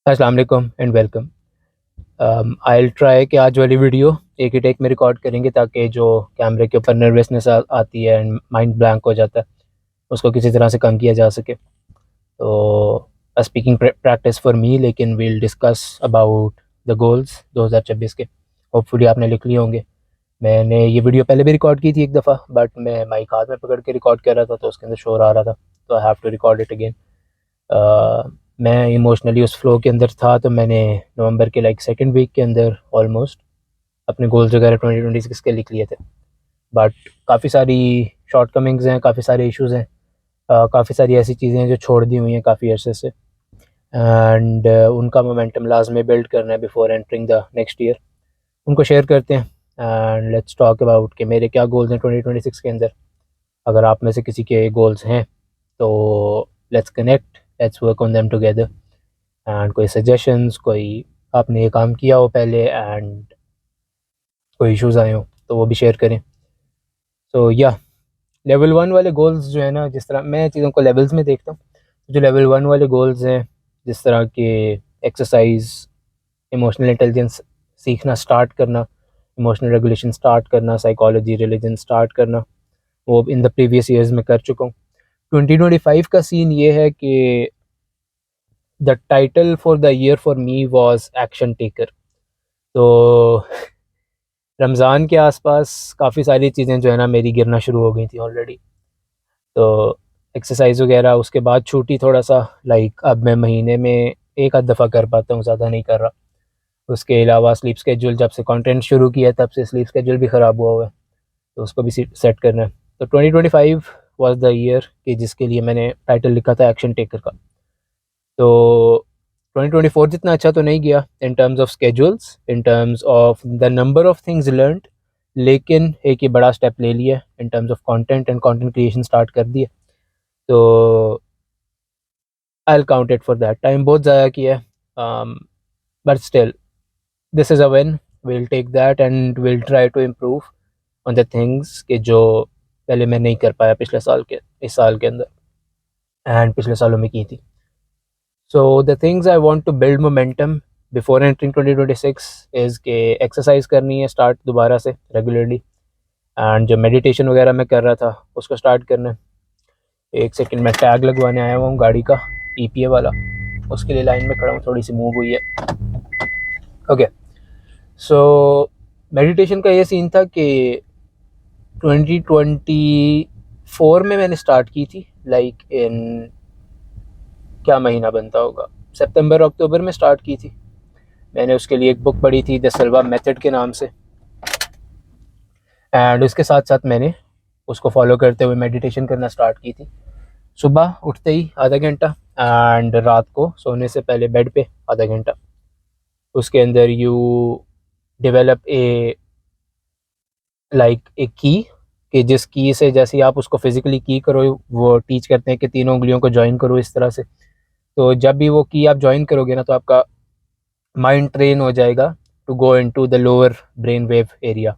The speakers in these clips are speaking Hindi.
अस्सलाम वालेकुम एंड वेलकम। आई ट्राई कि आज वाली वीडियो एक ही टेक में रिकॉर्ड करेंगे ताकि जो कैमरे के ऊपर नर्वसनेस आती है एंड माइंड ब्लैंक हो जाता है उसको किसी तरह से कम किया जा सके। तो स्पीकिंग प्रैक्टिस फॉर मी, लेकिन we'll discuss about the goals 2026 के। होपफुली आपने लिख लिए होंगे। मैंने ये वीडियो पहले भी रिकॉर्ड की थी एक दफ़ा, बट मैं माइक हाथ में पकड़ के रिकॉर्ड कर रहा था तो उसके अंदर शोर आ रहा था, तो I have to record it again. मैं इमोशनली उस फ्लो के अंदर था, तो मैंने नवंबर के सेकंड वीक के अंदर ऑलमोस्ट अपने गोल्स वगैरह 2026 के लिख लिए थे। बट काफ़ी सारी शॉर्ट कमिंग्स हैं, काफ़ी सारे इश्यूज़ हैं, काफ़ी सारी ऐसी चीज़ें हैं जो छोड़ दी हुई हैं काफ़ी अरसे से, एंड उनका मोमेंटम लाजमी बिल्ड करना है before entering the next year. उनको शेयर करते हैं एंड लेट्स टॉक अबाउट कि मेरे क्या गोल्स हैं 2026 के अंदर। अगर आप में से किसी के गोल्स हैं तो let's connect, let's work on them together. And कोई सजेशंस, कोई आपने ये काम किया हो पहले एंड कोई इश्यूज़ आए हो तो वो भी शेयर करें। सो या लेवल 1 वाले गोल्स जो है ना, जिस तरह मैं चीज़ों को लेवल्स में देखता हूँ, जो लेवल 1 वाले गोल्स हैं, जिस तरह के एक्सरसाइज, इमोशनल इंटेलिजेंस सीखना स्टार्ट करना, इमोशनल रेगुलेशन स्टार्ट करना, साइकोलॉजी, रिलीजन स्टार्ट करना, वो इन द प्रीवियस ईयर्स में कर चुका हूँ। 2025 का सीन ये है कि the title for the year for me was action taker. तो रमज़ान के आसपास काफ़ी सारी चीज़ें जो है ना मेरी गिरना शुरू हो गई थी ऑलरेडी। तो एक्सरसाइज वगैरह उसके बाद छूटी थोड़ा सा, अब मैं महीने में एक आध दफ़ा कर पाता हूँ, ज़्यादा नहीं कर रहा। उसके अलावा स्लीप स्केड्यूल, जब से कंटेंट शुरू किया तब से स्लीप स्केड्यूल भी ख़राब हुआ हुआ है, तो उसको भी सेट करना है। तो 2025 वाज द ईयर कि जिसके लिए मैंने टाइटल लिखा था एक्शन टेकर का। तो 2024 जितना अच्छा तो नहीं गया in terms of schedules, in terms of the number of things learned, लेकिन एक ही बड़ा स्टेप ले लिया in terms of content and content creation start कर दिया। तो I will count it for that. Time बहुत ज़्यादा किया है, but still this is a win. Will take that and will try to improve on the things के जो पहले मैं नहीं कर पाया पिछले साल के, इस साल के अंदर एंड पिछले सालों में की थी। So the things I want to build momentum before entering 2026 is कि एक्सरसाइज करनी है स्टार्ट दोबारा से रेगुलरली, एंड जो मेडिटेशन वगैरह मैं कर रहा था उसको स्टार्ट करना है। एक सेकंड, मैं टैग लगवाने आया हुआ हूँ गाड़ी का, EPA वाला, उसके लिए लाइन में खड़ा हूँ, थोड़ी सी मूव हुई है। ओके, सो मेडिटेशन का ये सीन था कि 2024 में मैंने स्टार्ट की थी, इन क्या महीना बनता होगा, सितंबर अक्टूबर में स्टार्ट की थी। मैंने उसके लिए एक बुक पढ़ी थी द सल्वा मेथड के नाम से, एंड उसके साथ साथ मैंने उसको फॉलो करते हुए मेडिटेशन करना स्टार्ट की थी। सुबह उठते ही आधा घंटा, एंड रात को सोने से पहले बेड पे आधा घंटा। उसके अंदर यू डेवलप एक की, कि जिस की से जैसे आप उसको फिजिकली की करो, वो टीच करते हैं कि तीनों उंगलियों को ज्वाइन करो इस तरह से। तो जब भी वो की आप ज्वाइन करोगे ना, तो आपका माइंड ट्रेन हो जाएगा to go into the lower brain wave area.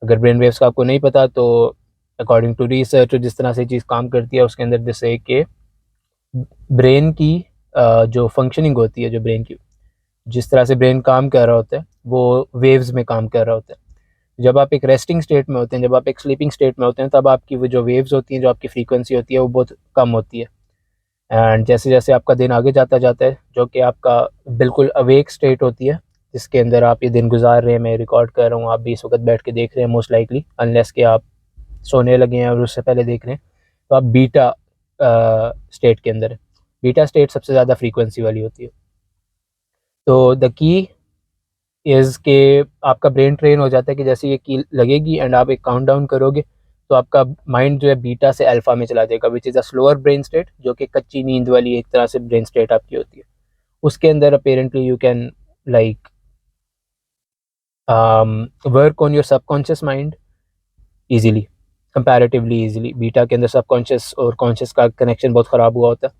अगर ब्रेन वेव्स का आपको नहीं पता तो अकॉर्डिंग टू रिसर्च जिस तरह से चीज़ काम करती है उसके अंदर, जैसे कि ब्रेन की जो फंक्शनिंग होती है, जो ब्रेन की जिस तरह से ब्रेन काम कर रहा होता है वो वेव्स में काम कर रहा होता है। जब आप एक रेस्टिंग स्टेट में होते हैं, जब आप एक स्लीपिंग स्टेट में होते हैं, तब आपकी वो जो वेव्स होती हैं, जो आपकी फ्रीक्वेंसी होती है, वो बहुत कम होती है। एंड जैसे जैसे आपका दिन आगे जाता जाता है, जो कि आपका बिल्कुल अवेक स्टेट होती है, जिसके अंदर आप ये दिन गुजार रहे हैं, मैं रिकॉर्ड कर रहा हूँ, आप भी इस वक्त बैठ के देख रहे हैं मोस्ट लाइकली, अनलेस कि आप सोने लगे हैं और उससे पहले देख रहे हैं, तो आप बीटा स्टेट के अंदर है। बीटा स्टेट सबसे ज़्यादा फ्रीक्वेंसी वाली होती है। तो द की इज़ के आपका ब्रेन ट्रेन हो जाता है कि जैसे ये की लगेगी एंड आप एक काउंट डाउन करोगे, तो आपका माइंड जो है बीटा से अल्फा में चला जाएगा, which is a slower brain state, जो कि कच्ची नींद वाली एक तरह से ब्रेन स्टेट आपकी होती है। उसके अंदर apparently you can like work on your subconscious mind easily, comparatively easily. Beta के अंदर सबकॉन्शियस और कॉन्शियस का कनेक्शन बहुत ख़राब हुआ होता है,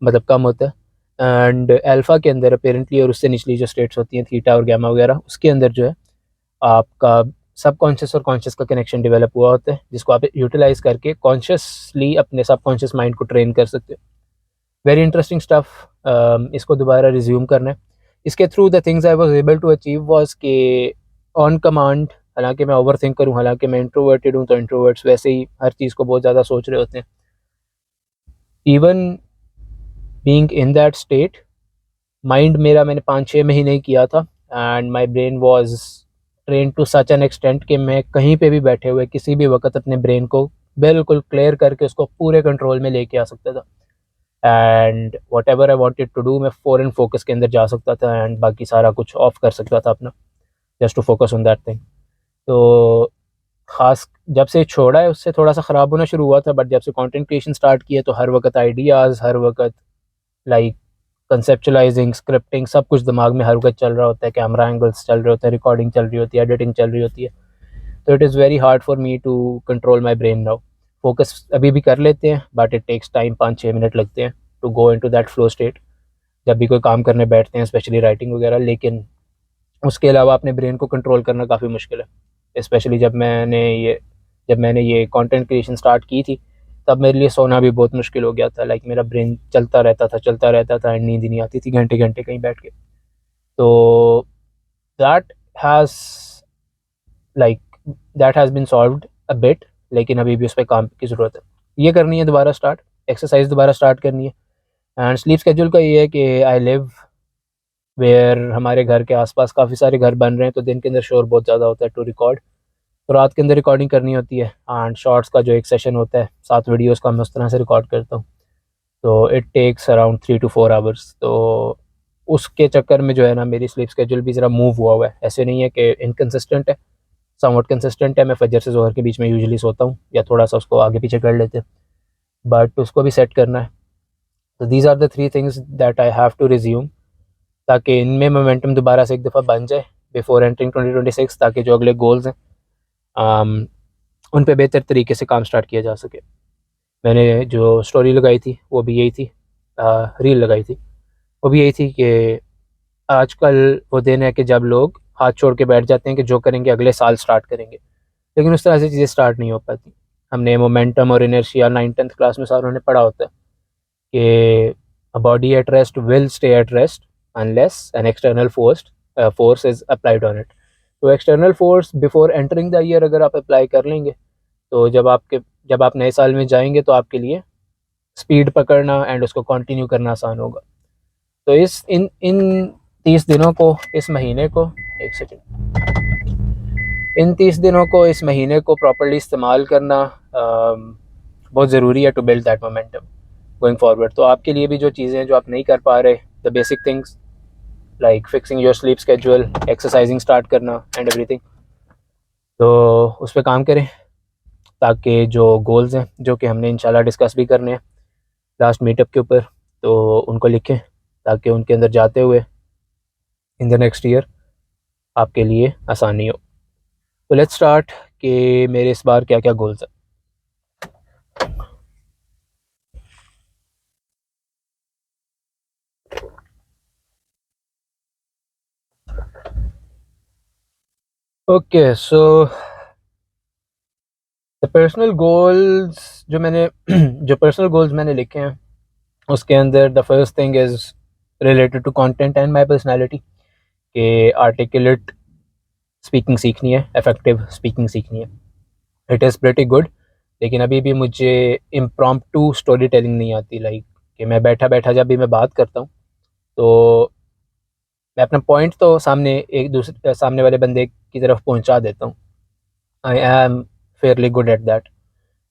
मतलब कम होता है। एंड अल्फ़ा के अंदर अपेरेंटली, और उससे निचली जो स्टेट्स होती हैं थीटा और गैमा वगैरह, उसके अंदर जो है आपका सबकॉन्शियस और कॉन्शियस का कनेक्शन डेवलप हुआ होता है, जिसको आप यूटिलाइज करके कॉन्शियसली अपने सबकॉन्शियस माइंड को ट्रेन कर सकते हो। Very interesting stuff. इसको दोबारा रिज्यूम करना है। इसके through the things I was able to achieve was कि ऑन कमांड, हालांकि मैं ओवर थिंक करूँ, हालांकि मैं इंट्रोवर्टेड हूँ, तो इंट्रोवर्ट्स वैसे ही हर चीज़ को बहुत ज़्यादा सोच रहे होते हैं। Even being in that state, mind मेरा मैंने 5-6 महीने किया था and my brain was train to such an extent कि मैं कहीं पे भी बैठे हुए किसी भी वक्त अपने ब्रेन को बिल्कुल क्लियर करके उसको पूरे कंट्रोल में लेके आ सकता था। And whatever I wanted to do, मैं फॉरन फोकस के अंदर जा सकता था एंड बाकी सारा कुछ ऑफ कर सकता था अपना, just to focus on that thing. तो ख़ास जब से छोड़ा है उससे थोड़ा सा ख़राब होना शुरू हुआ था, बट जब से कंटेंट क्रिएशन स्टार्ट किया तो हर वक्त आइडियाज़, हर वक्त लाइक कंसेप्चुलाइजिंग, स्क्रिप्टिंग, सब कुछ दिमाग में हर वक्त चल रहा होता है, कैमरा एंगल्स चल रहे होते हैं, रिकॉर्डिंग चल रही होती है, एडिटिंग चल रही होती है। तो it is very hard for me to control my brain now. Focus अभी भी कर लेते हैं but it takes time, 5-6 minute लगते हैं to go into that flow state जब भी कोई काम करने बैठते हैं, स्पेशली राइटिंग वगैरह। लेकिन उसके अलावा अपने ब्रेन को कंट्रोल करना काफ़ी मुश्किल है, स्पेशली जब मैंने ये कंटेंट क्रिएशन स्टार्ट की थी, तब मेरे लिए सोना भी बहुत मुश्किल हो गया था। लाइक मेरा ब्रेन चलता रहता था एंड नींद ही नहीं आती थी घंटे घंटे कहीं बैठ के। तो that has like that has been solved a bit, लेकिन अभी भी उस पर काम की ज़रूरत है। ये करनी है दोबारा स्टार्ट, एक्सरसाइज दोबारा स्टार्ट करनी है। एंड स्लीप स्केड्यूल का ये है कि आई लिव वेयर हमारे घर के आसपास काफ़ी सारे घर बन रहे हैं, तो दिन के अंदर शोर बहुत ज़्यादा होता है टू रिकॉर्ड। तो रात के अंदर रिकॉर्डिंग करनी होती है एंड शॉर्ट्स का जो एक सेशन होता है 7 वीडियोज़ का, मैं उस तरह से रिकॉर्ड करता हूँ। तो it takes around 3 to 4 hours. तो उसके चक्कर में जो है ना, मेरी स्लीप स्केड्यूल भी ज़रा मूव हुआ है। ऐसे नहीं है कि इनकन्सिस्टेंट है, समवट कंसिस्टेंट है। मैं फजर से ज़ोहर के बीच में यूजुअली सोता हूँ या थोड़ा सा उसको आगे पीछे कर लेते हैं, बट उसको भी सेट करना है। तो these are the 3 things that I have to resume, ताकि इनमें मोमेंटम दोबारा से एक दफ़ा बन जाए बिफोर एंटरिंग 2026, ताकि जो अगले गोल्स हैं उन पे बेहतर तरीके से काम स्टार्ट किया जा सके। मैंने जो स्टोरी लगाई थी वो भी यही थी, रील लगाई थी वो भी यही थी कि आजकल वो दिन है कि जब लोग हाथ छोड़ के बैठ जाते हैं कि जो करेंगे अगले साल स्टार्ट करेंगे, लेकिन उस तरह से चीज़ें स्टार्ट नहीं हो पाती। हमने मोमेंटम और इनर्शिया 9th-10th क्लास में सारों ने पढ़ा होता है कि a body at rest will stay at rest unless an external force is applied on it। तो external force before entering the year अगर आप अप्लाई कर लेंगे, तो जब आप नए साल में जाएंगे तो आपके लिए स्पीड पकड़ना एंड उसको कंटिन्यू करना आसान होगा। तो इस इन इन 30 दिनों को, इस महीने को, एक सेकेंड, इन 30 दिनों को, इस महीने को प्रॉपर्ली इस्तेमाल करना बहुत ज़रूरी है to build that momentum going forward. तो आपके लिए भी जो चीज़ें जो आप नहीं कर पा रहे, the basic things like fixing your sleep schedule, exercising start करना एंड एवरीथिंग, तो उस पर काम करें, ताकि जो गोल्स हैं जो कि हमने इंशाल्लाह डिस्कस भी करने हैं लास्ट मीटअप के ऊपर, तो उनको लिखें ताकि उनके अंदर जाते हुए इन द नेक्स्ट ईयर आपके लिए आसानी हो। तो लेट्स स्टार्ट कि मेरे इस बार क्या क्या गोल्स हैं। Okay, so the personal goals जो पर्सनल गोल्स मैंने लिखे हैं, उसके अंदर the first thing is related to content and my personality, कि आर्टिकुलेट स्पीकिंग सीखनी है, इफेक्टिव स्पीकिंग सीखनी है। इट इज़ प्रेटी गुड, लेकिन अभी भी मुझे इम्प्रॉम्प्टू स्टोरी टेलिंग नहीं आती। लाइक कि मैं बैठा बैठा जब भी मैं बात करता हूँ, तो मैं अपना पॉइंट तो सामने वाले बंदे की तरफ पहुँचा देता हूँ। I am fairly good at that.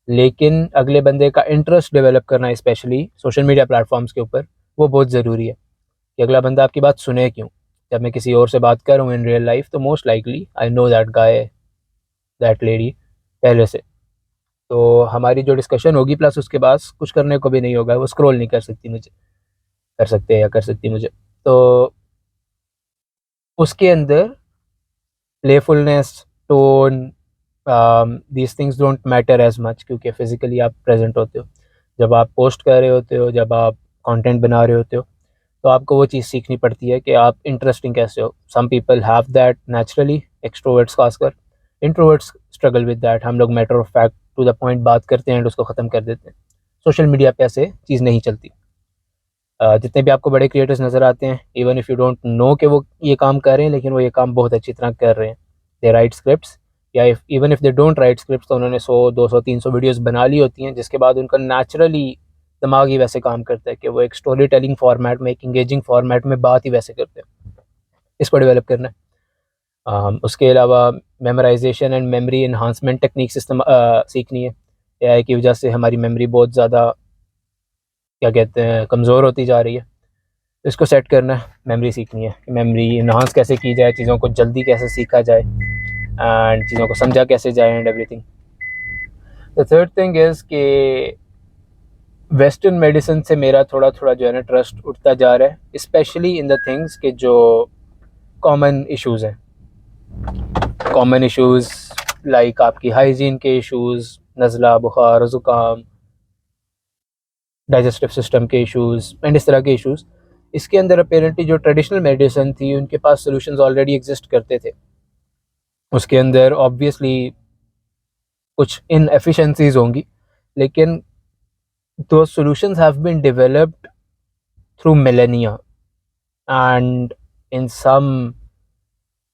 लेकिन अगले बंदे का इंटरेस्ट डेवलप करना, स्पेशली सोशल मीडिया प्लेटफॉर्म्स के ऊपर, वो बहुत ज़रूरी है कि अगला बंदा आपकी बात सुने क्यों। जब मैं किसी और से बात कर रहा हूँ इन रियल लाइफ, तो most likely I know that guy, that lady पहले से। तो हमारी जो डिस्कशन होगी, प्लस उसके पास कुछ करने को भी नहीं होगा, वो स्क्रॉल नहीं कर सकती मुझे, कर सकते हैं या कर सकती मुझे। तो उसके अंदर playfulness, tone, these things don't matter as much, क्योंकि फिजिकली आप प्रेजेंट होते हो। जब आप पोस्ट कर रहे होते हो, जब आप कंटेंट बना रहे होते हो, तो आपको वो चीज़ सीखनी पड़ती है कि आप इंटरेस्टिंग कैसे हो। Some people have that naturally, extroverts खासकर। Introverts struggle with that. हम लोग matter of fact to the point बात करते हैं एंड उसको ख़त्म कर देते हैं। सोशल मीडिया पे ऐसे चीज़ नहीं चलती। जितने भी आपको बड़े क्रिएटर्स नज़र आते हैं, even if you don't know कि वो ये काम कर रहे हैं, लेकिन वो ये काम बहुत अच्छी तरह कर रहे हैं। दे राइट स्क्रिप्ट्स, या even if they don't write scripts, तो उन्होंने 100 200 300 वीडियोस बना ली होती हैं, जिसके बाद उनका नेचुरली दिमाग ही वैसे काम करता है कि वो एक स्टोरी टेलिंग फॉर्मेट में, एक इंगेजिंग फॉर्मेट में बात ही वैसे करते हैं। इसको डेवलप करना है। उसके अलावा memorisation and memory enhancement technique system सीखनी है। एआई की वजह से हमारी मेमोरी बहुत ज़्यादा, क्या कहते हैं, कमज़ोर होती जा रही है। इसको सेट करना है, मेमोरी सीखनी है, मेमोरी इन्हांस कैसे की जाए, चीज़ों को जल्दी कैसे सीखा जाए एंड चीज़ों को समझा कैसे जाए and everything. The third thing is कि वेस्टर्न मेडिसिन से मेरा थोड़ा थोड़ा जो है ना ट्रस्ट उठता जा रहा है, स्पेशली इन द थिंग्स के जो कॉमन इश्यूज़ हैं। कॉमन इश्यूज़ लाइक आपकी हाइजीन के इश्यूज़, नज़ला, बुखार, ज़ुकाम, डाइजेस्टिव सिस्टम के इश्यूज़ एंड इस तरह के इश्यूज़। इसके अंदर अपेरेंटली जो ट्रेडिशनल मेडिसिन थी, उनके पास सोल्यूशंस ऑलरेडी एग्जिस्ट करते थे। उसके अंदर ऑब्वियसली कुछ इनएफिशिएंसीज होंगी, लेकिन those solutions have been developed through millennia, and in some,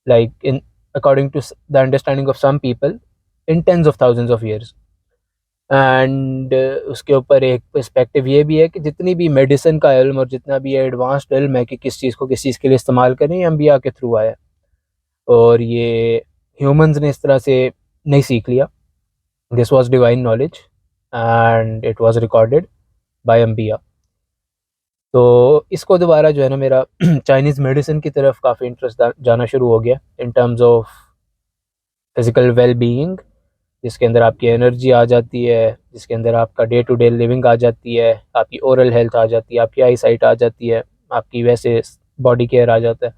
like in according to the understanding of some people, in tens of thousands of years. And उसके ऊपर एक पर्सपेक्टिव ये भी है कि जितनी भी मेडिसिन का इल्म और जितना भी एडवांस्ड इल्म है कि किस चीज़ को किस चीज़ के लिए इस्तेमाल करें, ये अम्बिया के थ्रू आया, और ये ह्यूमंस ने इस तरह से नहीं सीख लिया। This was divine knowledge and it was recorded by अम्बिया। तो इसको दोबारा जो है ना मेरा चाइनीज़ मेडिसिन की तरफ काफ़ी इंटरेस्ट जाना शुरू हो गया, in terms of physical well being, जिसके अंदर आपकी एनर्जी आ जाती है, जिसके अंदर आपका डे टू डे लिविंग आ जाती है, आपकी ओरल हेल्थ आ जाती है, आपकी आई साइट आ जाती है, आपकी वैसे बॉडी केयर आ जाता है।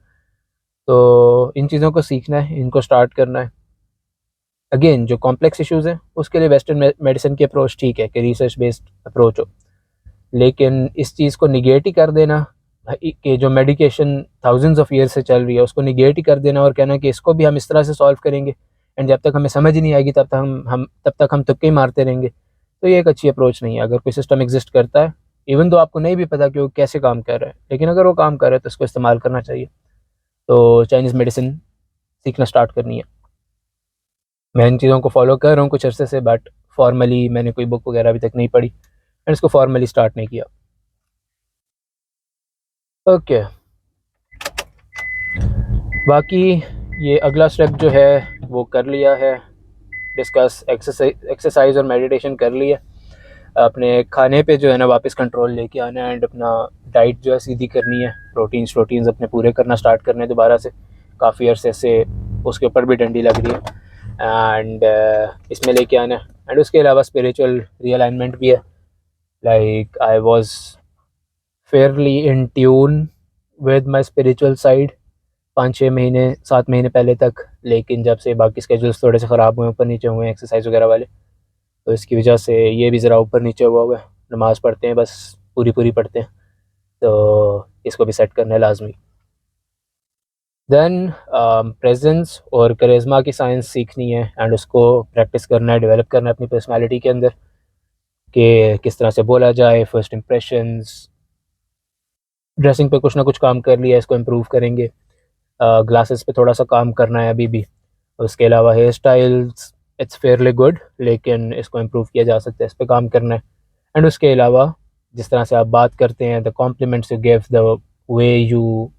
तो इन चीज़ों को सीखना है, इनको स्टार्ट करना है। अगेन जो कॉम्प्लेक्स इश्यूज़ हैं उसके लिए वेस्टर्न मेडिसिन की अप्रोच ठीक है कि रिसर्च बेस्ड अप्रोच हो, लेकिन इस चीज़ को निगेट ही कर देना कि जो मेडिकेशन थाउजेंड्स ऑफ ईयर से चल रही है उसको निगेट ही कर देना और कहना कि इसको भी हम इस तरह से सॉल्व करेंगे, एंड जब तक हमें समझ ही नहीं आएगी तब तक हम तुक्के ही मारते रहेंगे, तो ये एक अच्छी अप्रोच नहीं है। अगर कोई सिस्टम एग्जिस्ट करता है, इवन तो आपको नहीं भी पता कि वो कैसे काम कर रहा है, लेकिन अगर वो काम कर रहा है तो उसको इस्तेमाल करना चाहिए। तो चाइनीज़ मेडिसिन सीखना स्टार्ट करनी है। मैं इन चीज़ों को फॉलो कर रहा हूँ कुछ अरसे से, बट फॉर्मली मैंने कोई बुक वगैरह अभी तक नहीं पढ़ी एंड इसको फॉर्मली स्टार्ट नहीं किया। ओके, बाकी ये अगला स्टेप जो है वो कर लिया है, डिस्कस एक्सरसाइज और मेडिटेशन कर लिया। अपने खाने पे जो है ना वापस कंट्रोल लेके आना है एंड अपना डाइट जो है सीधी करनी है, प्रोटीन्स अपने पूरे करना स्टार्ट करने दोबारा से। काफ़ी अरसे से उसके ऊपर भी डंडी लग रही है एंड इसमें लेके आना है। एंड उसके अलावा स्पिरिचुअल रीअलाइनमेंट भी है, like I was Fairlie in tune with my spiritual side 5-6 महीने 7 महीने पहले तक, लेकिन जब से बाकी स्केड्यूल्स थोड़े से ख़राब हुए, ऊपर नीचे हुए एक्सरसाइज वगैरह वाले, तो इसकी वजह से ये भी ज़रा ऊपर नीचे हुआ है। नमाज़ पढ़ते हैं बस, पूरी पूरी पढ़ते हैं, तो इसको भी सेट करना है लाजमी। देन प्रेजेंस और करिश्मा की साइंस सीखनी है एंड उसको प्रैक्टिस करना है, डेवलप करना है अपनी पर्सनालिटी के अंदर, कि किस तरह से बोला जाए, फर्स्ट इंप्रेशंस, ड्रेसिंग पे कुछ ना कुछ काम कर लिया, इसको इम्प्रूव करेंगे। ग्लासेस पे थोड़ा सा काम करना है अभी भी। उसके अलावा hair styles it's fairly good, लेकिन इसको इम्प्रूव किया जा सकता है, इस पर काम करना है। एंड उसके अलावा जिस तरह से आप बात करते हैं, the compliments you give, the way you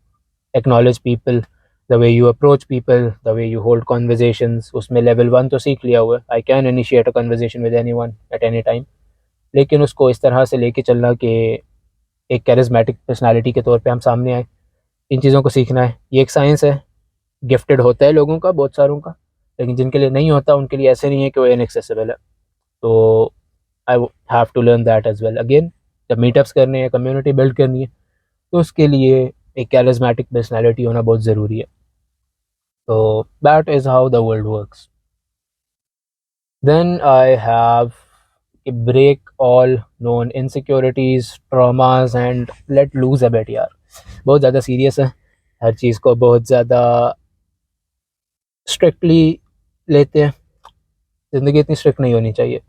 acknowledge people, the way you approach people, the way you hold conversations, उसमें लेवल 1 तो सीख लिया हुआ है, I can initiate a conversation with anyone at any time, लेकिन उसको इस तरह से लेके चलना कि एक कैरिज्मेटिक पर्सनैलिटी के तौर पर हम सामने आए, इन चीज़ों को सीखना है। ये एक साइंस है, गिफ्टेड होता है लोगों का, बहुत सारों का, लेकिन जिनके लिए नहीं होता उनके लिए ऐसे नहीं है कि वो इनएक्सेसिबल है। तो I have to learn that as well. Again जब मीटअप्स करने हैं, कम्युनिटी बिल्ड करनी है, तो उसके लिए एक कैरिज्मेटिक पर्सनैलिटी होना बहुत ज़रूरी है। तो that is how the world works. Then I have break all known insecurities, traumas and let loose a bit. यार बहुत ज़्यादा सीरियस है, हर चीज़ को बहुत ज़्यादा स्ट्रिक्टली लेते हैं। ज़िंदगी इतनी स्ट्रिक्ट नहीं होनी चाहिए।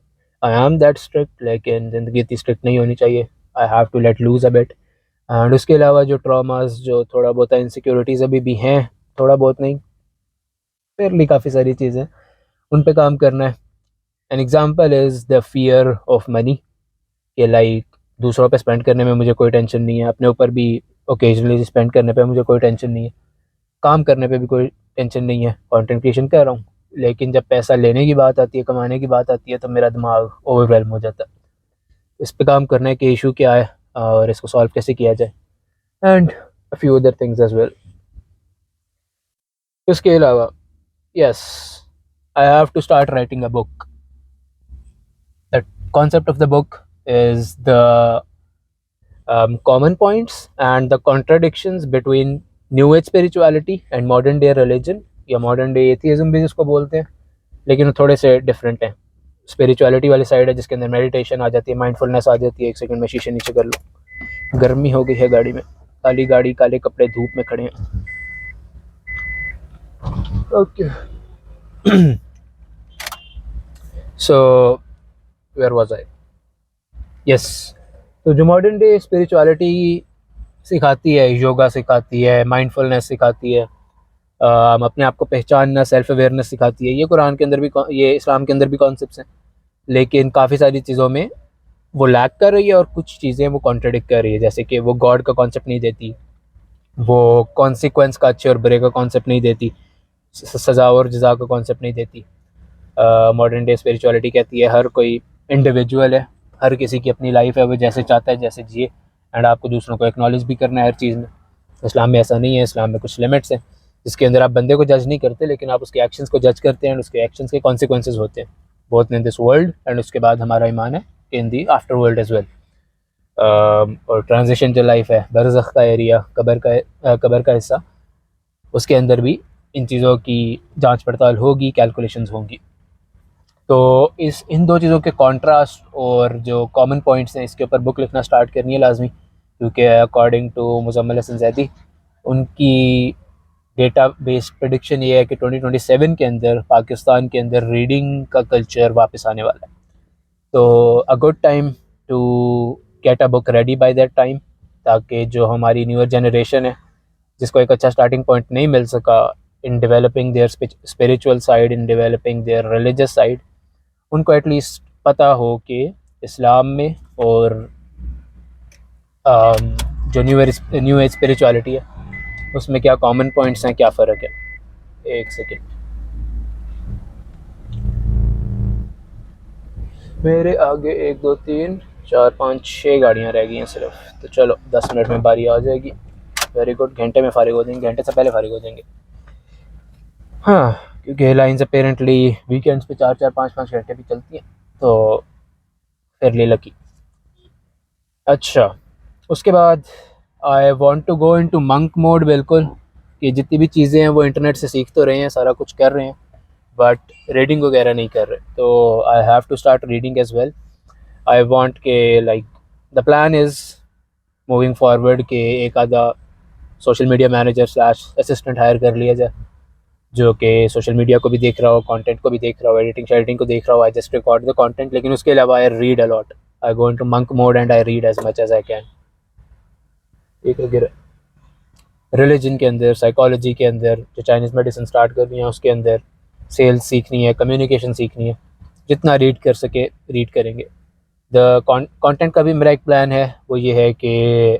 आई एम दैट स्ट्रिक्ट, लेकिन ज़िंदगी इतनी स्ट्रिक्ट नहीं होनी चाहिए। I have to let loose a bit and उसके अलावा जो ट्रॉमास, जो थोड़ा बहुत इनसिक्योरिटीज़ अभी भी हैं, थोड़ा बहुत नहीं, फेयरली काफ़ी सारी चीज़ें, उन पे काम करना है। An example is the fear of money, कि लाइक दूसरों पे स्पेंड करने में मुझे कोई टेंशन नहीं है, अपने ऊपर भी ओकेजनली स्पेंड करने पे मुझे कोई टेंशन नहीं है, काम करने पे भी कोई टेंशन नहीं है, कंटेंट क्रिएशन कर रहा हूँ। लेकिन जब पैसा लेने की बात आती है, कमाने की बात आती है, तो मेरा दिमाग ओवरवेलम हो जाता है। इस पे काम करना है कि इशू क्या है और इसको सॉल्व कैसे किया जाए, and a few other things as well. इसके अलावा yes, I have to start writing a book. The concept of the book is the common points and the contradictions between new age spirituality and modern day religion, या modern day atheism भी जिसको बोलते हैं, लेकिन वो थोड़े से डिफरेंट हैं। स्पिरिचुअलिटी वाली साइड है जिसके अंदर मेडिटेशन आ जाती है, माइंडफुलनेस आ जाती है। एक सेकंड में शीशे नीचे कर लो, गर्मी हो गई है गाड़ी में, काली गाड़ी काले कपड़े, धूप में खड़े हैं। Okay, so where was I? Yes, तो जो मॉडर्न डे स्पिरिचुअलिटी सिखाती है, योगा सिखाती है, माइंडफुलनेस सिखाती है, अपने आप को पहचानना, सेल्फ अवेयरनेस सिखाती है, ये कुरान के अंदर भी, ये इस्लाम के अंदर भी कॉन्सेप्ट्स हैं। लेकिन काफ़ी सारी चीज़ों में वो लैक कर रही है और कुछ चीज़ें वो कॉन्ट्रडिक्ट कर रही है। जैसे कि वो गॉड का कॉन्सेप्ट नहीं देती, वो कॉन्सिक्वेंस का, अच्छे और बुरे का कॉन्सेप्ट नहीं देती, सज़ा और जज़ा का कॉन्सेप्ट नहीं देती। मॉडर्न डे स्पिरिचुअलिटी कहती है हर कोई इंडिविजुअल है, हर किसी की अपनी लाइफ है, वो जैसे चाहता है जैसे जिए, एंड आपको दूसरों को एक्नॉलेज भी करना है हर चीज़ में। इस्लाम में ऐसा नहीं है, इस्लाम में कुछ लिमिट्स हैं जिसके अंदर आप बंदे को जज नहीं करते, लेकिन आप उसके एक्शंस को जज करते हैं, एंड उसके एक्शंस के कॉन्सिक्वेंसेज होते हैं, both in this world, and उसके बाद हमारा ईमान है इन दी आफ्टर वर्ल्ड एज वेल। और ट्रांजिशन जो लाइफ है, बरज़ख का एरिया, कब्र का हिस्सा, उसके अंदर भी इन चीज़ों की जांच पड़ताल होगी, कैलकुलेशंस होंगी। तो इन दो चीज़ों के कॉन्ट्रास्ट और जो कॉमन पॉइंट्स हैं, इसके ऊपर बुक लिखना स्टार्ट करनी है लाजमी, क्योंकि अकॉर्डिंग टू मुज़म्मिल हसन ज़ैदी, उनकी डेटा बेस्ड प्रेडिक्शन ये है कि 2027 के अंदर पाकिस्तान के अंदर रीडिंग का कल्चर वापस आने वाला है। तो a good time to get a book ready by that time, ताकि जो हमारी न्यूअर जनरेशन है, जिसको एक अच्छा स्टार्टिंग पॉइंट नहीं मिल सका in developing their spiritual side, in developing there religious side, उनको एटलीस्ट पता हो कि इस्लाम में और जो न्यू एज स्पिरिचुअलिटी है, उसमें क्या कॉमन पॉइंट्स हैं, क्या फ़र्क है। एक सेकेंड, मेरे आगे 1 2 3 4 5 6 गाड़ियाँ रह गई हैं सिर्फ, तो चलो 10 मिनट में बारी आ जाएगी। वेरी गुड, घंटे में फारिग हो जाएंगे, घंटे से पहले फारिग हो जाएंगे। हाँ, क्योंकि एयरलाइंस अपेरेंटली वीकेंड्स पे 4 4 5 5 घंटे भी चलती हैं, तो फेयरली लकी। अच्छा, उसके बाद I want to go into monk mode, बिल्कुल, कि जितनी भी चीज़ें हैं वो इंटरनेट से सीख तो रहे हैं, सारा कुछ कर रहे हैं, बट रीडिंग वगैरह नहीं कर रहे। तो I have to start reading as well. I want के like the plan is moving forward के एक आधा social media manager slash assistant hire कर लिया जाए, जो कि सोशल मीडिया को भी देख रहा हो, कंटेंट को भी देख रहा हो, एडिटिंग शेडिटिंग को देख रहा हो। I just record the content, लेकिन उसके अलावा I read a lot, I go into monk mode and I read as much as I can. एक रिलीजन के अंदर, साइकोलॉजी के अंदर, जो चाइनीज़ मेडिसिन स्टार्ट करनी है उसके अंदर, सेल्स सीखनी है, कम्युनिकेशन सीखनी है, जितना रीड कर सके रीड करेंगे। द कंटेंट का भी मेरा एक प्लान है, वो ये है कि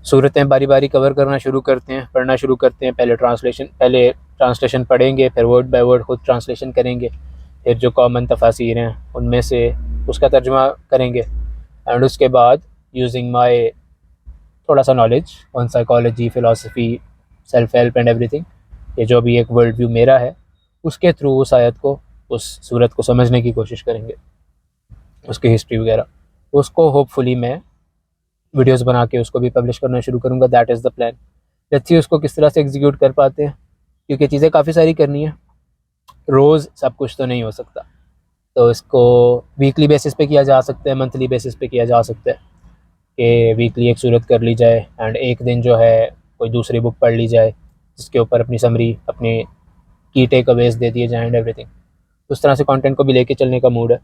सूरतें बारी बारी कवर करना शुरू करते हैं, पढ़ना शुरू करते हैं। पहले ट्रांसलेशन पढ़ेंगे, फिर वर्ड बाय वर्ड खुद ट्रांसलेशन करेंगे, फिर जो कॉमन तफासिर हैं उनमें से उसका तर्जुमा करेंगे, एंड उसके बाद यूजिंग माई थोड़ा सा knowledge on psychology, philosophy, self help and everything, ये जो भी एक वर्ल्ड व्यू मेरा है, उसके थ्रू उस आयत को, उस सूरत को समझने की कोशिश करेंगे, उसकी हिस्ट्री वगैरह। उसको होपफुली मैं वीडियोस बना के उसको भी पब्लिश करना शुरू करूँगा। That is the plan. Let's see उसको किस तरह से एग्जीक्यूट कर पाते हैं, क्योंकि चीज़ें काफ़ी सारी करनी है, रोज़ सब कुछ तो नहीं हो सकता। तो इसको वीकली बेसिस पे किया जा सकता है, मंथली बेसिस पे किया जा सकता है, कि वीकली एक सूरत कर ली जाए एंड एक दिन जो है कोई दूसरी बुक पढ़ ली जाए, जिसके ऊपर अपनी समरी, अपने की टेक अवेज दे दिए जाए एंड एवरीथिंग। उस तरह से कंटेंट को भी लेके चलने का मूड है।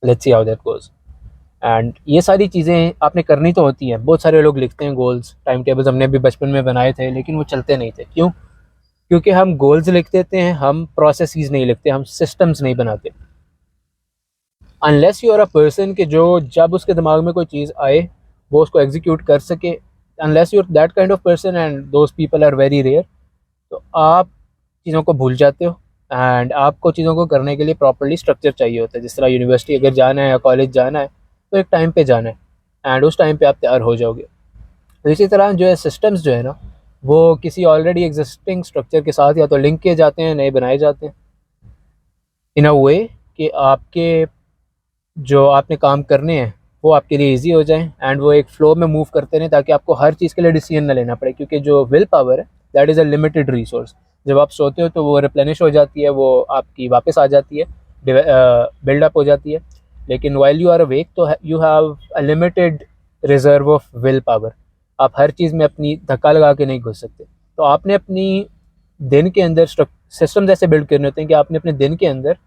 Let's see how that goes. And ये सारी चीज़ें आपने करनी तो होती हैं। बहुत सारे लोग लिखते हैं गोल्स, टाइम टेबल्स हमने भी बचपन में बनाए थे, लेकिन वो चलते नहीं थे। क्यों? क्योंकि हम गोल्स लिख देते हैं, हम प्रोसेसेस नहीं लिखते, हम सिस्टम्स नहीं बनाते। Unless you are a person कि जो जब उसके दिमाग में कोई चीज़ आए वो उसको एग्जीक्यूट कर सके, unless you are that kind of person and those people are very rare, तो आप चीज़ों को भूल जाते हो। एंड आपको चीज़ों को करने के लिए प्रॉपर्ली स्ट्रक्चर चाहिए होता है। जिस तरह यूनिवर्सिटी अगर जाना है या कॉलेज जाना है तो एक टाइम पे जाना है, एंड उस टाइम पे आप तैयार हो जाओगे। तो इसी तरह जो है सिस्टम्स जो है ना, वो किसी ऑलरेडी एग्जिस्टिंग स्ट्रक्चर के साथ या तो लिंक किए जाते हैं, नए बनाए जाते हैं इन अ वे कि आपके जो आपने काम करने हैं वो आपके लिए इजी हो जाए, एंड वो एक फ़्लो में मूव करते रहें, ताकि आपको हर चीज़ के लिए डिसीजन ना लेना पड़े। क्योंकि जो विल पावर है that is a limited resource. जब आप सोते हो तो वो रिप्लेनिश हो जाती है, वो आपकी वापस आ जाती है, बिल्डअप हो जाती है। लेकिन वाइल यू आर अवेक तो you have a limited reserve of will power. आप हर चीज़ में अपनी धक्का लगा के नहीं घुस सकते। तो आपने अपनी दिन के अंदर सिस्टम्स ऐसे बिल्ड करने होते हैं कि आपने अपने दिन के अंदर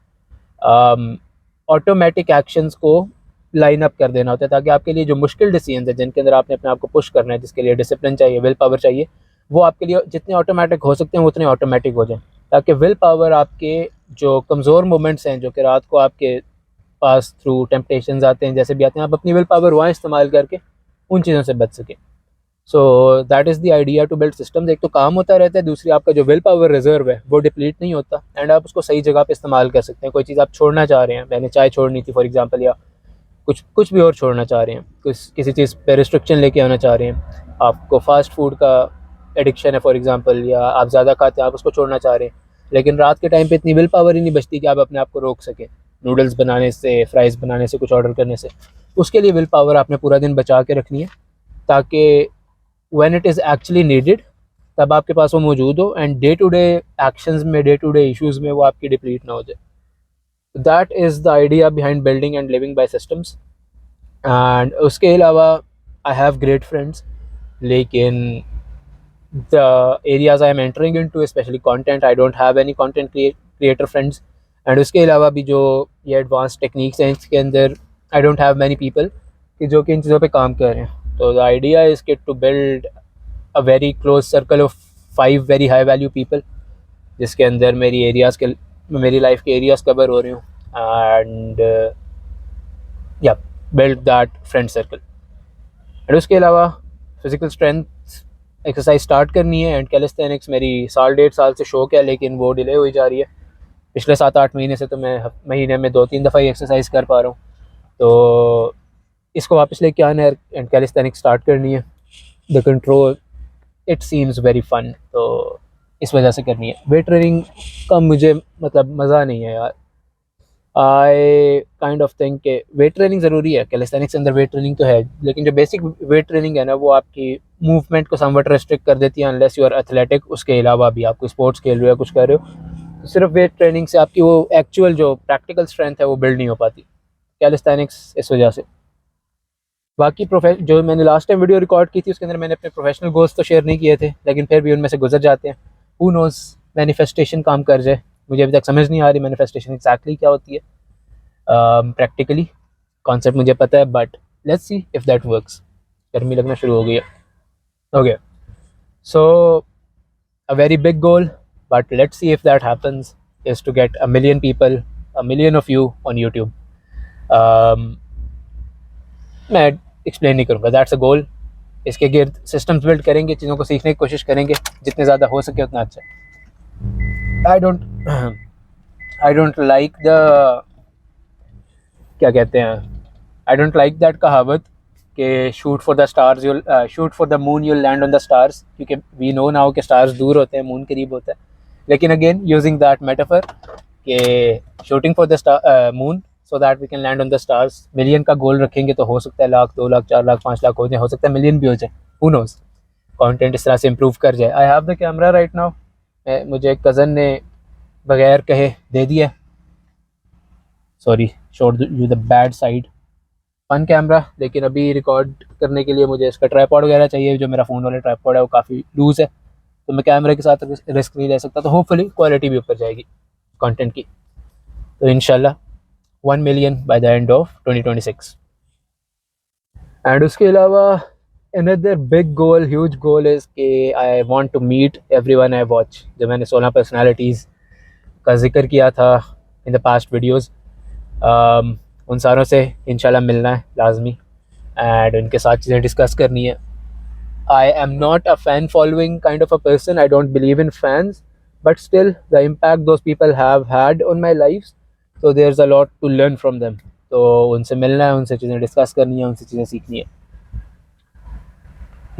ऑटोमेटिक एक्शंस को लाइन अप कर देना होता है, ताकि आपके लिए जो मुश्किल डिसीजन है जिनके अंदर आपने अपने आप को पुश करना है, जिसके लिए डिसिप्लिन चाहिए, विल पावर चाहिए, वो आपके लिए जितने ऑटोमेटिक हो सकते हैं उतने ऑटोमेटिक हो जाएं। ताकि विल पावर आपके जो कमज़ोर मोमेंट्स हैं, जो कि रात को आपके पास थ्रू टेम्पटेशंस आते हैं, जैसे भी आते हैं, आप अपनी विल पावर वहाँ इस्तेमाल करके उन चीज़ों से बच सकें। So that is the idea to build systems. एक तो काम होता रहता है, दूसरी आपका जो विल पावर रिजर्व है वो डिप्लीट नहीं होता, एंड आप उसको सही जगह पे इस्तेमाल कर सकते हैं। कोई चीज़ आप छोड़ना चाह रहे हैं, मैंने चाय छोड़नी थी फॉर एग्जांपल, या कुछ कुछ भी और छोड़ना चाह रहे हैं, कुछ किसी चीज़ पे रिस्ट्रिक्शन लेके आना चाह रहे हैं, आपको फास्ट फूड का एडिक्शन है फॉर एग्जांपल, या आप ज़्यादा खाते हैं, आप उसको छोड़ना चाह रहे हैं, लेकिन रात के टाइम पे इतनी विल पावर ही नहीं बचती कि आप अपने आप को रोक सकें नूडल्स बनाने से, फ्राइज़ बनाने से, कुछ ऑर्डर करने से। उसके लिए विल पावर आपने पूरा दिन बचा के रखनी है, ताकि when it is actually needed तब आपके पास वो मौजूद हो, and day to day actions में, डे टू डे इश्यूज़ में वो आपकी डिप्लीट ना हो जाए। That is the idea behind building and living by systems. And उसके अलावा आई हैव ग्रेट फ्रेंड्स, लेकिन the areas I am entering into, especially content, I don't have any content creator friends. And उसके अलावा भी जो ये एडवांस टेक्निक्स हैं इसके अंदर, आई डोंट हैव मैनी पीपल कि जो कि इन चीज़ों पे काम कर रहे हैं। तो द आइडिया इज़ कि to build a very close circle of 5 very high value people, जिसके अंदर मेरी लाइफ के एरियाज़ कवर हो रहे हूँ, एंड या build that friend circle. And उसके अलावा फिज़िकल स्ट्रेंथ एक्सरसाइज स्टार्ट करनी है, एंड कैलिस्थेनिक्स मेरी 1.5 साल से शौक है, लेकिन वो डिले हुई जा रही है। पिछले 7-8 महीने से तो मैं महीने में 2-3 दफ़ा ही एक्सरसाइज कर पा रहा हूँ। तो इसको वापस लेके आना है एंड कैलिस्थेनिक्स स्टार्ट करनी है। The control it seems very fun, तो इस वजह से करनी है। वेट ट्रेनिंग का मुझे मतलब मज़ा नहीं है यार। आई काइंड ऑफ थिंक के वेट ट्रेनिंग ज़रूरी है, कैलिस्थेनिक्स के अंदर वेट ट्रेनिंग तो है, लेकिन जो बेसिक वेट ट्रेनिंग है ना, वो आपकी मूवमेंट को समवट रेस्ट्रिक्ट कर देती है, अनलेस यू आर एथलेटिक। उसके अलावा भी आप कोई स्पोर्ट्स खेल रहे हो या कुछ कर रहे हो, तो सिर्फ वेट ट्रेनिंग से आपकी वो एक्चुअल जो प्रैक्टिकल स्ट्रेंथ है वो बिल्ड नहीं हो पाती कैलिस्थेनिक्स, इस वजह से। बाकी जो मैंने लास्ट टाइम वीडियो रिकॉर्ड की थी उसके अंदर मैंने अपने प्रोफेशनल गोल्स तो शेयर नहीं किए थे, लेकिन फिर भी उनमें से गुजर जाते हैं। हु नोज़ मैनिफेस्टेशन काम कर जाए। मुझे अभी तक समझ नहीं आ रही मैनिफेस्टेशन एग्जैक्टली क्या होती है प्रैक्टिकली। कॉन्सेप्ट मुझे पता है, but let's see if that works. गर्मी लगना शुरू हो गई है। Okay, so a very big goal, but let's see if that happens, is to get 1 million people, 1 million of you on YouTube. मैं एक्सप्लेन नहीं करूँगा, दैट्स अ गोल। इसके गिर्द सिस्टम्स बिल्ड करेंगे, चीज़ों को सीखने की कोशिश करेंगे, जितने ज़्यादा हो सके उतना अच्छा। I don't I don't like the, क्या कहते हैं, आई डोंट लाइक दैट कहावत कि shoot for the stars you'll shoot for the moon you'll land on the stars, क्योंकि वी नो नाउ कि स्टार्स दूर होते हैं, मून करीब होता है। लेकिन अगेन यूजिंग दैट मेटाफर कि shooting for the moon so that we can land on the stars, million का गोल रखेंगे तो हो सकता है 1 लाख, 2 लाख, 4 लाख, 5 लाख हो जाए, हो सकता है मिलियन भी हो जाए, हु नोज़। कंटेंट इस तरह से इम्प्रूव कर जाए। I have the camera right now, मुझे एक कज़न ने बगैर कहे दे दिया, sorry showed you the bad side, fun camera. लेकिन अभी रिकॉर्ड करने के लिए मुझे इसका ट्राइपॉड वगैरह चाहिए। जो मेरा फ़ोन वाला ट्राइपॉड है वो काफ़ी लूज़ है, तो मैं कैमरे के साथ रिस्क नहीं ले सकता। तो होपफुली क्वालिटी भी ऊपर जाएगी कंटेंट की। तो इंशाल्लाह 1 million by the end of 2026। And उसके अलावा another big goal, huge goal is कि I want to meet everyone I watch. जब मैंने 16 पर्सनालिटीज़ का जिक्र किया था इन द पास्ट वीडियोज़, उन सारों से इंशाल्लाह मिलना है लाजमी एंड उनके साथ चीज़ें डिस्कस करनी है। I am not a fan following kind of a person, I don't believe in fans, but still the impact those people have had on my life, so there is a lot to learn from them. तो उनसे मिलना है, उनसे चीज़ें डिस्कस करनी है, उनसे चीज़ें सीखनी है।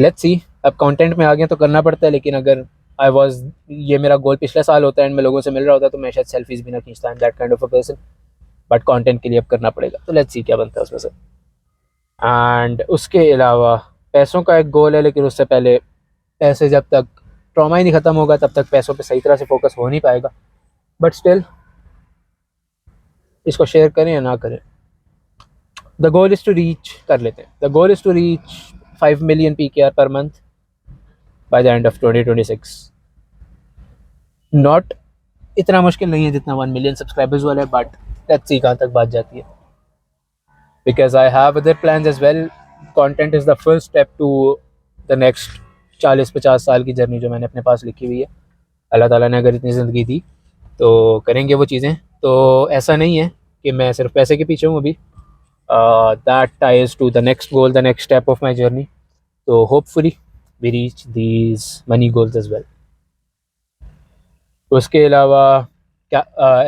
लेट्स सी, अब कंटेंट में आ गया तो करना पड़ता है, लेकिन अगर आई वॉज, ये मेरा गोल पिछले साल होता है एंड मैं लोगों से मिल रहा होता तो मैं शायद सेल्फीज भी ना खींचता, that kind of a person, but content के लिए अब करना पड़ेगा। तो लेट्स सी क्या बनता है उसमें से। एंड उसके अलावा पैसों का एक गोल है, लेकिन उससे पहले पैसे, जब तक ट्रॉमा ही नहीं ख़त्म होगा तब तक पैसों पे सही तरह से फोकस हो नहीं पाएगा। बट स्टिल इसको शेयर करें या ना करें, the goal is to reach, कर लेते हैं, the goal is to reach 5 million PKR per month by the end of 2026। Not इतना मुश्किल नहीं है जितना 1 million सब्सक्राइबर्स वाला है, बट लेट्स सी कहाँ तक बात जाती है, because I have other plans as well. Content is the first step to the next 40-50 साल की जर्नी जो मैंने अपने पास लिखी हुई है। अल्लाह ताला ने अगर इतनी ज़िंदगी दी तो करेंगे वो चीज़ें। तो ऐसा नहीं है कि मैं सिर्फ पैसे के पीछे हूँ अभी, that ties to the next goal, the next step of my journey. तो hopefully we reach these money goals as well. उसके अलावा क्या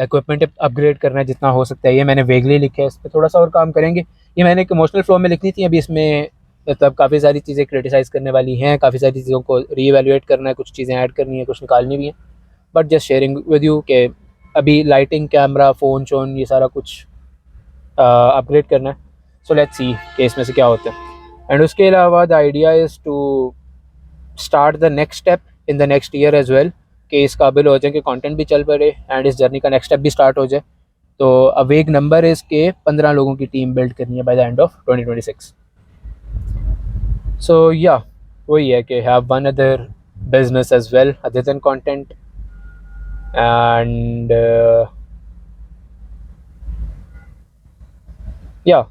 इक्विपमेंट अपग्रेड करना है जितना हो सकता है, ये मैंने वेगली लिखा है, इस पर थोड़ा सा और काम करेंगे। ये मैंने एक इमोशनल फ्लो में लिखनी थी, अभी इसमें मतलब काफ़ी सारी चीज़ें क्रिटिसाइज़ करने वाली हैं, काफ़ी सारी चीज़ों को रीएवैल्यूएट करना है, कुछ चीज़ें ऐड करनी है, कुछ निकालनी भी हैं, but just sharing with you कि अभी लाइटिंग, कैमरा, फ़ोन शोन, ये सारा कुछ अपग्रेड करना है। सो लेट्स सी कि इसमें से क्या होता है। एंड उसके अलावा the idea is to start the next step in the next year as well, कि इस काबिल हो जाए कि कंटेंट भी चल पड़े एंड इस जर्नी का नेक्स्ट स्टेप भी स्टार्ट हो जाए। तो अब एक नंबर इज़ के 15 लोगों की टीम बिल्ड करनी है by the end of 2026। So या वही है कि have one other business as well other than content, and या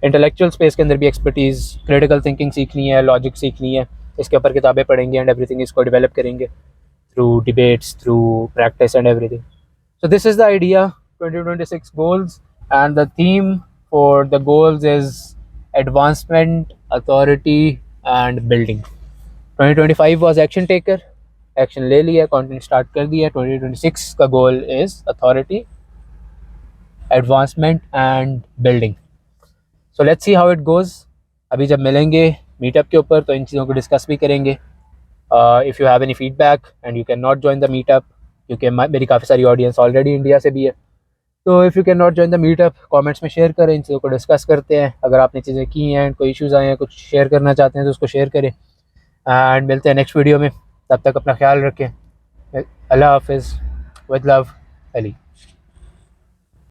इंटेलेक्चुअल स्पेस के अंदर भी एक्सपर्टीज़, क्रिटिकल थिंकिंग सीखनी है, लॉजिक सीखनी है, इसके ऊपर किताबें पढ़ेंगे एंड एवरीथिंग इसको डेवलप करेंगे through debates, through practice and everything. So this is the idea, 2026 goals, and the theme for the goals is advancement, authority and building. 2025 was action taker, action ले लिया, content start कर दिया। 2026 का goal is authority, advancement and building. So let's see how it goes. अभी जब मिलेंगे मीटअप के ऊपर तो इन चीज़ों को डिस्कस भी करेंगे। If you have any feedback and you can not join the meetup, क्योंकि मेरी काफ़ी सारी ऑडियंस ऑलरेडी इंडिया से भी है, तो if you can not join the meetup, comments में शेयर करें, इन चीज़ों को डिस्कस करते हैं। अगर आपने चीज़ें की हैं, कोई इश्यूज़ आए हैं, कुछ शेयर करना चाहते हैं तो उसको शेयर करें एंड मिलते हैं नेक्स्ट वीडियो में। तब तक अपना ख्याल रखें। अल्लाह हाफिज़, विद लव, अली।